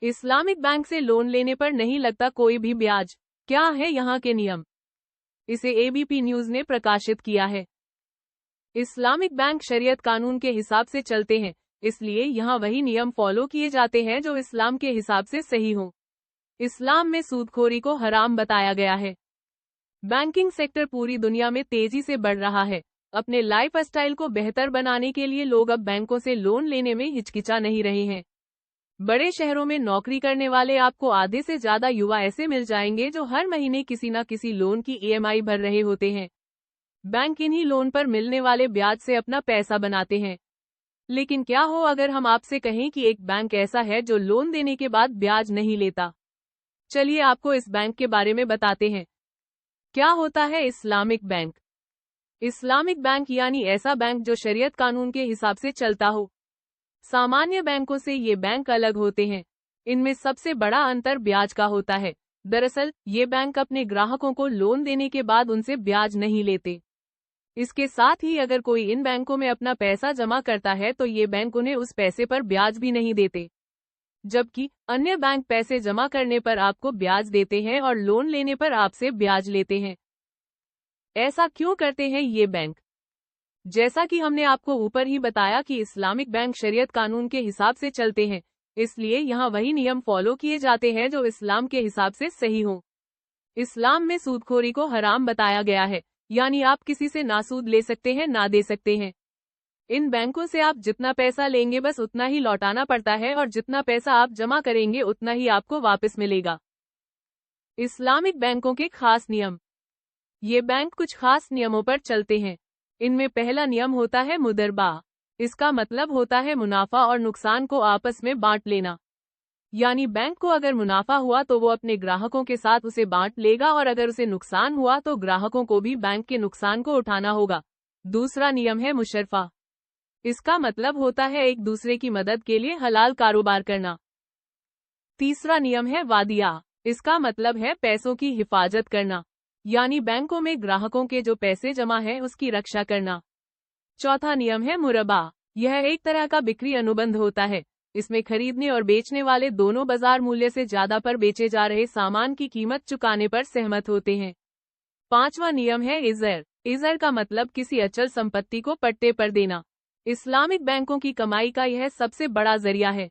Islamic bank से loan लेने पर नहीं लगता कोई भी ब्याज। क्या है यहाँ के नियम? इसे एबीपी न्यूज ने प्रकाशित किया है। इस्लामिक बैंक शरीयत कानून के हिसाब से चलते हैं, इसलिए यहाँ वही नियम फॉलो किए जाते हैं जो इस्लाम के हिसाब से सही हो। इस्लाम में सूदखोरी को हराम बताया गया है। बैंकिंग सेक्टर पूरी दुनिया में तेजी से बढ़ रहा है। अपने लाइफ स्टाइल को बेहतर बनाने के लिए लोग अब बैंकों से लोन लेने में हिचकिचा नहीं रहे हैं। बड़े शहरों में नौकरी करने वाले आपको आधे से ज्यादा युवा ऐसे मिल जाएंगे जो हर महीने किसी न किसी लोन की ईएमआई भर रहे होते हैं। बैंक इन्हीं लोन पर मिलने वाले ब्याज से अपना पैसा बनाते हैं। लेकिन क्या हो अगर हम आपसे कहें कि एक बैंक ऐसा है जो लोन देने के बाद ब्याज नहीं लेता? चलिए आपको इस बैंक के बारे में बताते हैं। क्या होता है इस्लामिक बैंक? इस्लामिक बैंक यानी ऐसा बैंक जो शरीयत कानून के हिसाब से चलता हो। सामान्य बैंकों से ये बैंक अलग होते हैं। इनमें सबसे बड़ा अंतर ब्याज का होता है। दरअसल ये बैंक अपने ग्राहकों को लोन देने के बाद उनसे ब्याज नहीं लेते। इसके साथ ही अगर कोई इन बैंकों में अपना पैसा जमा करता है तो ये बैंक उन्हें उस पैसे पर ब्याज भी नहीं देते, जबकि अन्य बैंक पैसे जमा करने पर आपको ब्याज देते हैं और लोन लेने पर आपसे ब्याज लेते हैं। ऐसा क्यों करते हैं ये बैंक? जैसा कि हमने आपको ऊपर ही बताया कि इस्लामिक बैंक शरीयत कानून के हिसाब से चलते हैं, इसलिए यहाँ वही नियम फॉलो किए जाते हैं जो इस्लाम के हिसाब से सही हो। इस्लाम में सूदखोरी को हराम बताया गया है, यानी आप किसी से ना सूद ले सकते हैं ना दे सकते हैं। इन बैंकों से आप जितना पैसा लेंगे बस उतना ही लौटाना पड़ता है और जितना पैसा आप जमा करेंगे उतना ही आपको वापस मिलेगा। इस्लामिक बैंकों के खास नियम। ये बैंक कुछ खास नियमों पर चलते हैं। इनमें पहला नियम होता है मुदरबा। इसका मतलब होता है मुनाफा और नुकसान को आपस में बांट लेना। यानी बैंक को अगर मुनाफा हुआ तो वो अपने ग्राहकों के साथ उसे बांट लेगा और अगर उसे नुकसान हुआ तो ग्राहकों को भी बैंक के नुकसान को उठाना होगा। दूसरा नियम है मुशर्फा। इसका मतलब होता है एक दूसरे की मदद के लिए हलाल कारोबार करना। तीसरा नियम है वादिया। इसका मतलब है पैसों की हिफाजत करना, यानी बैंकों में ग्राहकों के जो पैसे जमा है उसकी रक्षा करना। चौथा नियम है मुरबा। यह एक तरह का बिक्री अनुबंध होता है। इसमें खरीदने और बेचने वाले दोनों बाजार मूल्य से ज्यादा पर बेचे जा रहे सामान की कीमत चुकाने पर सहमत होते हैं। पांचवा नियम है इजर। इजर का मतलब किसी अचल संपत्ति को पट्टे पर देना। इस्लामिक बैंकों की कमाई का यह सबसे बड़ा जरिया है।